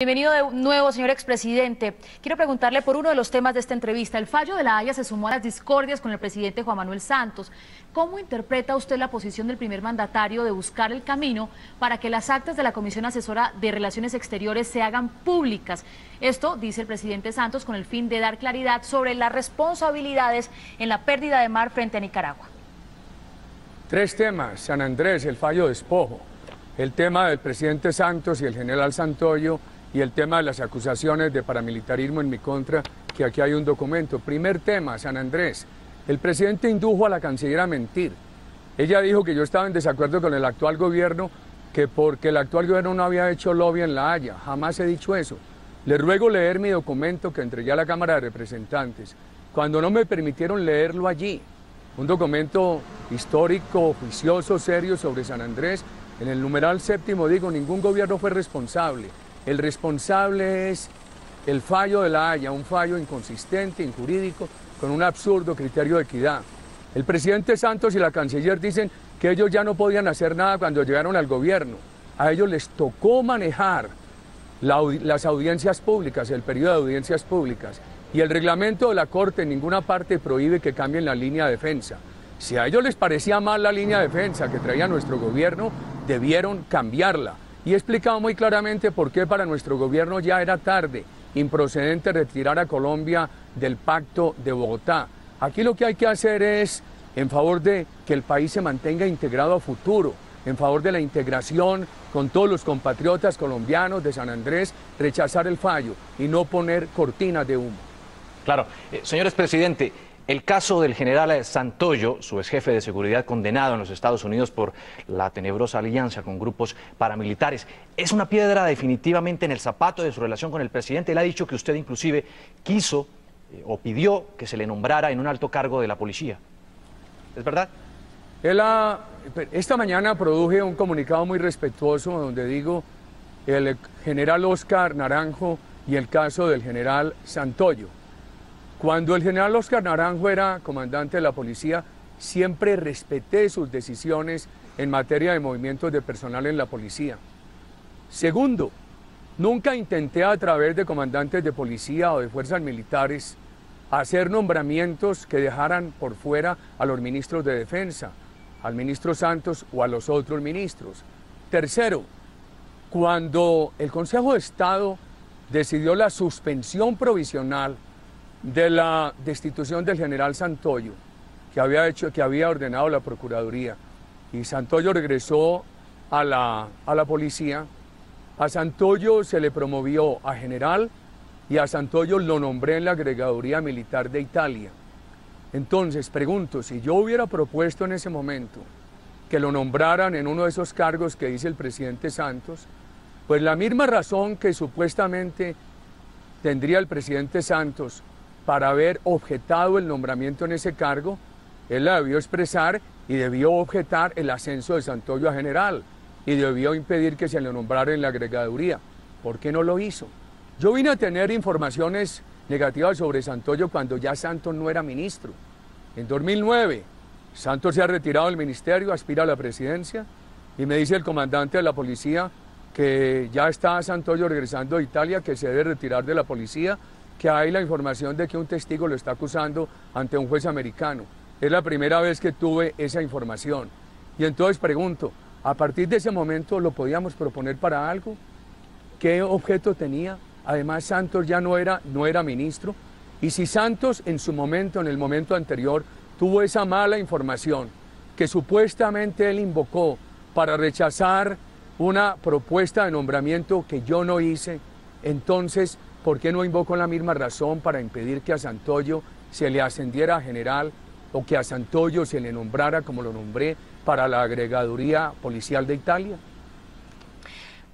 Bienvenido de nuevo, señor expresidente. Quiero preguntarle por uno de los temas de esta entrevista. El fallo de La Haya se sumó a las discordias con el presidente Juan Manuel Santos. ¿Cómo interpreta usted la posición del primer mandatario de buscar el camino para que las actas de la Comisión Asesora de Relaciones Exteriores se hagan públicas? Esto, dice el presidente Santos, con el fin de dar claridad sobre las responsabilidades en la pérdida de mar frente a Nicaragua. Tres temas: San Andrés, el fallo de despojo, el tema del presidente Santos y el general Santoyo, y el tema de las acusaciones de paramilitarismo en mi contra, que aquí hay un documento. Primer tema, San Andrés. El presidente indujo a la canciller a mentir. Ella dijo que yo estaba en desacuerdo con el actual gobierno, que porque el actual gobierno no había hecho lobby en La Haya. Jamás he dicho eso. Le ruego leer mi documento que entregué a la Cámara de Representantes, cuando no me permitieron leerlo allí. Un documento histórico, juicioso, serio sobre San Andrés. En el numeral 7º digo, ningún gobierno fue responsable. El responsable es el fallo de La Haya, un fallo inconsistente, injurídico, con un absurdo criterio de equidad. El presidente Santos y la canciller dicen que ellos ya no podían hacer nada cuando llegaron al gobierno. A ellos les tocó manejar las audiencias públicas, el periodo de audiencias públicas. Y el reglamento de la Corte en ninguna parte prohíbe que cambien la línea de defensa. Si a ellos les parecía mal la línea de defensa que traía nuestro gobierno, debieron cambiarla. Y he explicado muy claramente por qué para nuestro gobierno ya era tarde, improcedente retirar a Colombia del Pacto de Bogotá. Aquí lo que hay que hacer es, en favor de que el país se mantenga integrado a futuro, en favor de la integración con todos los compatriotas colombianos de San Andrés, rechazar el fallo y no poner cortinas de humo. Claro. Señor expresidente, el caso del general Santoyo, su ex jefe de seguridad condenado en los Estados Unidos por la tenebrosa alianza con grupos paramilitares, es una piedra definitivamente en el zapato de su relación con el presidente. Él ha dicho que usted inclusive quiso o pidió que se le nombrara en un alto cargo de la policía. ¿Es verdad? Esta mañana produje un comunicado muy respetuoso donde digo el general Oscar Naranjo y el caso del general Santoyo. Cuando el general Oscar Naranjo era comandante de la policía, siempre respeté sus decisiones en materia de movimientos de personal en la policía. Segundo, nunca intenté a través de comandantes de policía o de fuerzas militares hacer nombramientos que dejaran por fuera a los ministros de defensa, al ministro Santos o a los otros ministros. Tercero, cuando el Consejo de Estado decidió la suspensión provisional de la destitución del general Santoyo, que había ordenado la Procuraduría, y Santoyo regresó a la policía, a Santoyo se le promovió a general y a Santoyo lo nombré en la Agregaduría Militar de Italia. Entonces, pregunto, si yo hubiera propuesto en ese momento que lo nombraran en uno de esos cargos que dice el presidente Santos, pues la misma razón que supuestamente tendría el presidente Santos para haber objetado el nombramiento en ese cargo, él la debió expresar y debió objetar el ascenso de Santoyo a general y debió impedir que se le nombrara en la agregaduría. ¿Por qué no lo hizo? Yo vine a tener informaciones negativas sobre Santoyo cuando ya Santos no era ministro. En 2009, Santos se ha retirado del ministerio, aspira a la presidencia, y me dice el comandante de la policía que ya está Santoyo regresando de Italia, que se debe retirar de la policía, que hay la información de que un testigo lo está acusando ante un juez americano. Es la primera vez que tuve esa información. Y entonces pregunto, ¿a partir de ese momento lo podíamos proponer para algo? ¿Qué objeto tenía? Además, Santos ya no era ministro. Y si Santos en su momento, en el momento anterior, tuvo esa mala información que supuestamente él invocó para rechazar una propuesta de nombramiento que yo no hice, entonces, ¿por qué no invocó la misma razón para impedir que a Santoyo se le ascendiera a general o que a Santoyo se le nombrara, como lo nombré, para la agregaduría policial de Italia?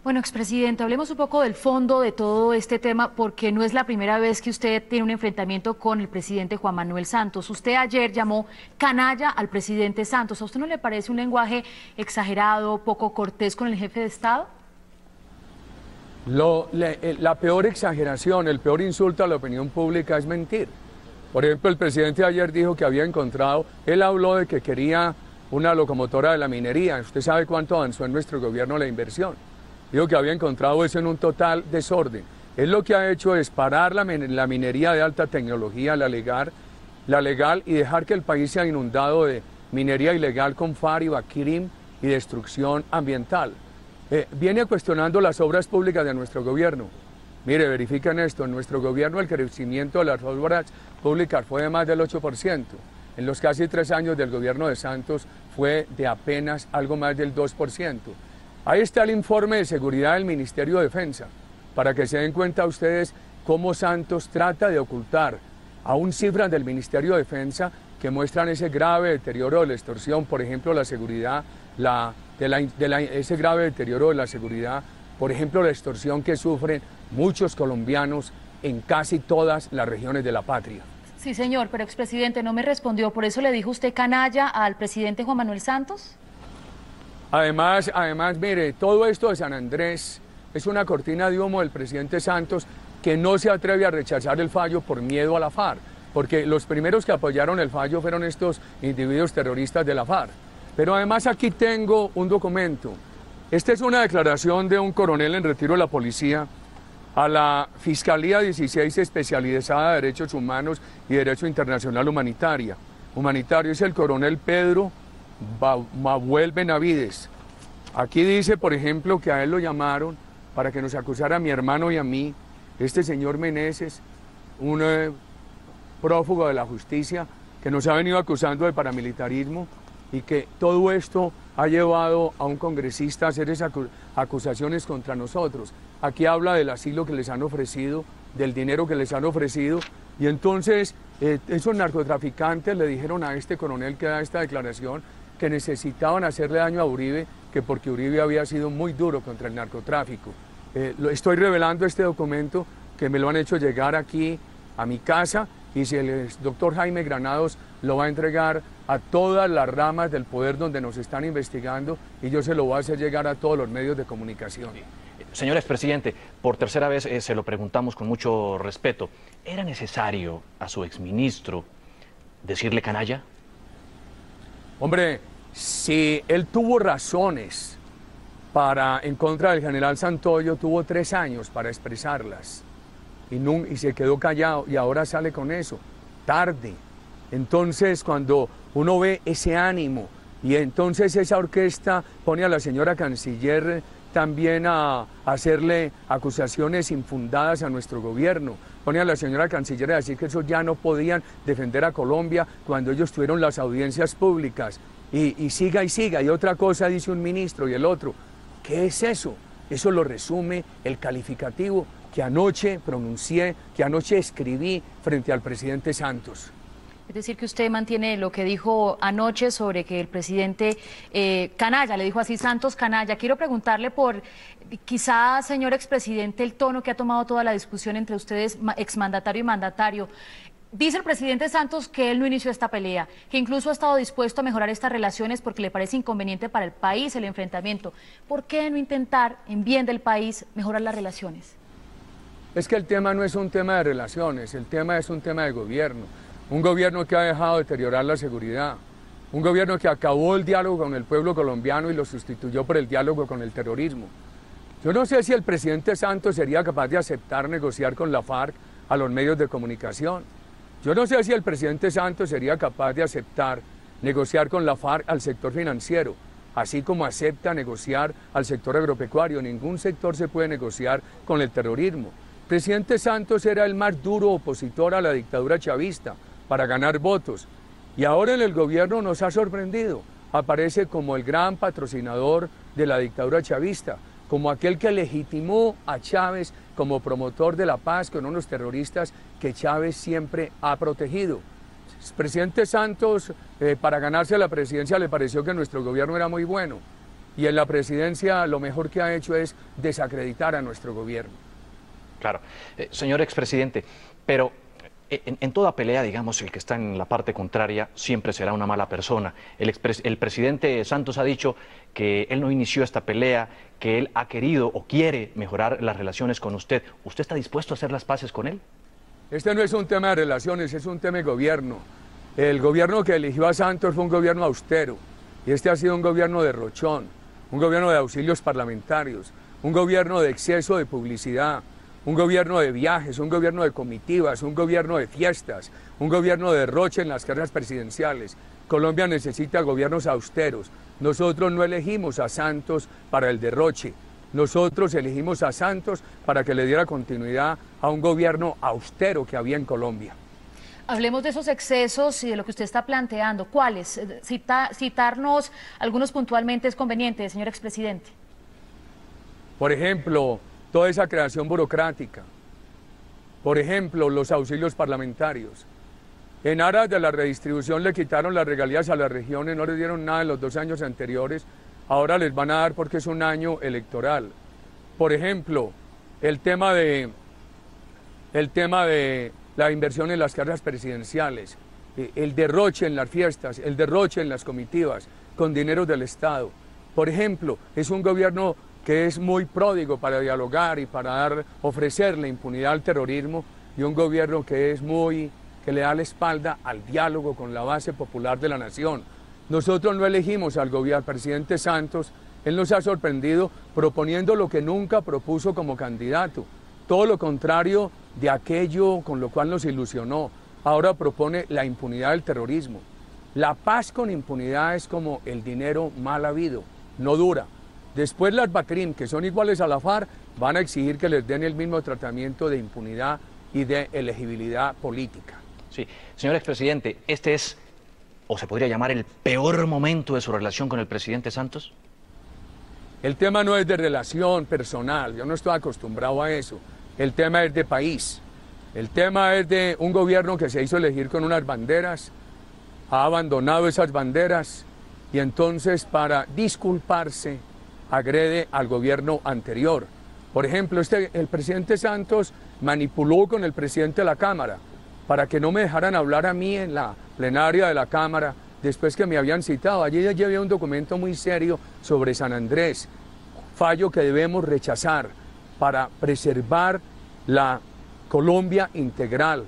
Bueno, expresidente, hablemos un poco del fondo de todo este tema, porque no es la primera vez que usted tiene un enfrentamiento con el presidente Juan Manuel Santos. Usted ayer llamó canalla al presidente Santos. ¿A usted no le parece un lenguaje exagerado, poco cortés con el jefe de Estado? La peor exageración, el peor insulto a la opinión pública es mentir. Por ejemplo, el presidente ayer dijo que había encontrado, él habló de que quería una locomotora de la minería. Usted sabe cuánto avanzó en nuestro gobierno la inversión. dijo que había encontrado eso en un total desorden. Él lo que ha hecho es parar la minería de alta tecnología, la legal, y dejar que el país sea inundado de minería ilegal con FARC, Baqurim y destrucción ambiental. Viene cuestionando las obras públicas de nuestro gobierno. Mire, verifiquen esto, en nuestro gobierno el crecimiento de las obras públicas fue de más del 8%. En los casi 3 años del gobierno de Santos fue de apenas algo más del 2%. Ahí está el informe de seguridad del Ministerio de Defensa, para que se den cuenta ustedes cómo Santos trata de ocultar aún cifras del Ministerio de Defensa que muestran ese grave deterioro de la extorsión, por ejemplo, la seguridad, ese grave deterioro de la seguridad, por ejemplo, la extorsión que sufren muchos colombianos en casi todas las regiones de la patria. Sí, señor, pero expresidente no me respondió, ¿por eso le dijo usted canalla al presidente Juan Manuel Santos? Además, mire, todo esto de San Andrés es una cortina de humo del presidente Santos, que no se atreve a rechazar el fallo por miedo a la FARC, porque los primeros que apoyaron el fallo fueron estos individuos terroristas de la FARC. Pero además aquí tengo un documento. Esta es una declaración de un coronel en retiro de la policía a la Fiscalía 16 especializada de Derechos Humanos y Derecho Internacional Humanitario. Es el coronel Pedro Mabuel Benavides. Aquí dice, por ejemplo, que a él lo llamaron para que nos acusara a mi hermano y a mí, este señor Meneses, un prófugo de la justicia, que nos ha venido acusando de paramilitarismo, y que todo esto ha llevado a un congresista a hacer esas acusaciones contra nosotros. Aquí habla del asilo que les han ofrecido, del dinero que les han ofrecido, y entonces esos narcotraficantes le dijeron a este coronel que da esta declaración que necesitaban hacerle daño a Uribe, que porque Uribe había sido muy duro contra el narcotráfico. Estoy revelando este documento que me lo han hecho llegar aquí a mi casa, y si el doctor Jaime Granados lo va a entregar a todas las ramas del poder donde nos están investigando, y yo se lo voy a hacer llegar a todos los medios de comunicación. Señor expresidente, por tercera vez se lo preguntamos con mucho respeto. ¿Era necesario a su exministro decirle canalla? Hombre, si él tuvo razones en contra del general Santoyo, tuvo 3 años para expresarlas y se quedó callado, y ahora sale con eso, tarde. Entonces, cuando uno ve ese ánimo, y entonces esa orquesta pone a la señora canciller también a hacerle acusaciones infundadas a nuestro gobierno, pone a la señora canciller a decir que eso ya no podían defender a Colombia cuando ellos tuvieron las audiencias públicas, y siga y siga, y otra cosa dice un ministro y el otro. ¿Qué es eso? Eso lo resume el calificativo que anoche pronuncié, que anoche escribí frente al presidente Santos. Es decir, que usted mantiene lo que dijo anoche sobre que el presidente canalla, le dijo así Santos canalla. Quiero preguntarle por, quizá, señor expresidente, el tono que ha tomado toda la discusión entre ustedes, exmandatario y mandatario. Dice el presidente Santos que él no inició esta pelea, que incluso ha estado dispuesto a mejorar estas relaciones porque le parece inconveniente para el país el enfrentamiento. ¿Por qué no intentar, en bien del país, mejorar las relaciones? Es que el tema no es un tema de relaciones, el tema es un tema de gobierno. Un gobierno que ha dejado deteriorar la seguridad, un gobierno que acabó el diálogo con el pueblo colombiano y lo sustituyó por el diálogo con el terrorismo. Yo no sé si el presidente Santos sería capaz de aceptar negociar con la FARC a los medios de comunicación. Yo no sé si el presidente Santos sería capaz de aceptar negociar con la FARC al sector financiero, así como acepta negociar al sector agropecuario. Ningún sector se puede negociar con el terrorismo. El presidente Santos era el más duro opositor a la dictadura chavista para ganar votos, y ahora en el gobierno nos ha sorprendido. Aparece como el gran patrocinador de la dictadura chavista, como aquel que legitimó a Chávez como promotor de la paz con unos terroristas que Chávez siempre ha protegido. El presidente Santos, para ganarse la presidencia, le pareció que nuestro gobierno era muy bueno, y en la presidencia lo mejor que ha hecho es desacreditar a nuestro gobierno. Claro. Señor expresidente, pero en toda pelea, digamos, el que está en la parte contraria siempre será una mala persona. El presidente Santos ha dicho que él no inició esta pelea, que él ha querido o quiere mejorar las relaciones con usted. ¿Usted está dispuesto a hacer las paces con él? Este no es un tema de relaciones, es un tema de gobierno. El gobierno que eligió a Santos fue un gobierno austero, y este ha sido un gobierno derrochón, un gobierno de auxilios parlamentarios, un gobierno de exceso de publicidad, un gobierno de viajes, un gobierno de comitivas, un gobierno de fiestas, un gobierno de derroche en las carreras presidenciales. Colombia necesita gobiernos austeros. Nosotros no elegimos a Santos para el derroche. Nosotros elegimos a Santos para que le diera continuidad a un gobierno austero que había en Colombia. Hablemos de esos excesos y de lo que usted está planteando. ¿Cuáles? Citarnos algunos puntualmente es conveniente, señor expresidente. Por ejemplo, toda esa creación burocrática. Por ejemplo, los auxilios parlamentarios. En aras de la redistribución le quitaron las regalías a las regiones, no les dieron nada en los 2 años anteriores, ahora les van a dar porque es un año electoral. Por ejemplo, el tema de la inversión en las carreras presidenciales, el derroche en las fiestas, el derroche en las comitivas, con dinero del Estado. Por ejemplo, es un gobierno que es muy pródigo para dialogar y para ofrecerle impunidad al terrorismo, y un gobierno que le da la espalda al diálogo con la base popular de la nación. Nosotros no elegimos al presidente Santos, él nos ha sorprendido proponiendo lo que nunca propuso como candidato, todo lo contrario de aquello con lo cual nos ilusionó. Ahora propone la impunidad del terrorismo. La paz con impunidad es como el dinero mal habido, no dura. Después las BACRIM, que son iguales a la FARC, van a exigir que les den el mismo tratamiento de impunidad y de elegibilidad política. Sí, señor expresidente, ¿este es, o se podría llamar, el peor momento de su relación con el presidente Santos? El tema no es de relación personal, yo no estoy acostumbrado a eso. El tema es de país. El tema es de un gobierno que se hizo elegir con unas banderas, ha abandonado esas banderas y entonces para disculparse agrede al gobierno anterior. Por ejemplo, el presidente Santos manipuló con el presidente de la Cámara para que no me dejaran hablar a mí en la plenaria de la Cámara después que me habían citado. Allí ya llevé un documento muy serio sobre San Andrés, fallo que debemos rechazar para preservar la Colombia integral,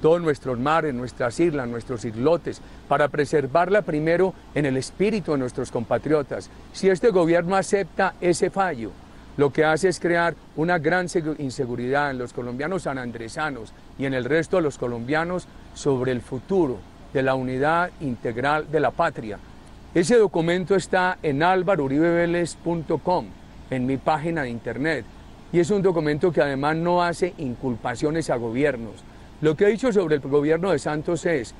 todos nuestros mares, nuestras islas, nuestros islotes, para preservarla primero en el espíritu de nuestros compatriotas. Si este gobierno acepta ese fallo, lo que hace es crear una gran inseguridad en los colombianos sanandresanos y en el resto de los colombianos sobre el futuro de la unidad integral de la patria. Ese documento está en alvarouribeveles.com, en mi página de internet, y es un documento que además no hace inculpaciones a gobiernos. Lo que he dicho sobre el gobierno de Santos es,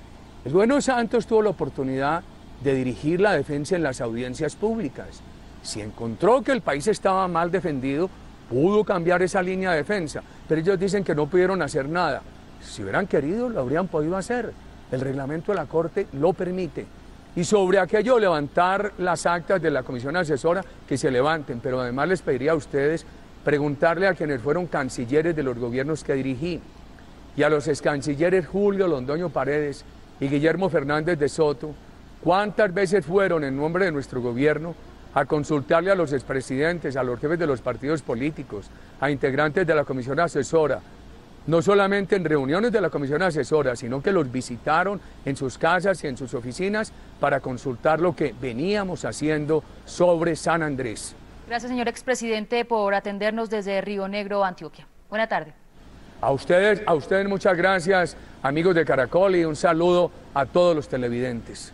el gobierno de Santos tuvo la oportunidad de dirigir la defensa en las audiencias públicas. Si encontró que el país estaba mal defendido, pudo cambiar esa línea de defensa, pero ellos dicen que no pudieron hacer nada. Si hubieran querido, lo habrían podido hacer. El reglamento de la Corte lo permite. Y sobre aquello, levantar las actas de la comisión asesora, que se levanten, pero además les pediría a ustedes preguntarle a quienes fueron cancilleres de los gobiernos que dirigí, y a los excancilleres Julio Londoño Paredes y Guillermo Fernández de Soto, cuántas veces fueron en nombre de nuestro gobierno a consultarle a los expresidentes, a los jefes de los partidos políticos, a integrantes de la comisión asesora, no solamente en reuniones de la comisión asesora, sino que los visitaron en sus casas y en sus oficinas para consultar lo que veníamos haciendo sobre San Andrés. Gracias, señor expresidente, por atendernos desde Río Negro, Antioquia. Buena tarde. A ustedes muchas gracias, amigos de Caracol, y un saludo a todos los televidentes.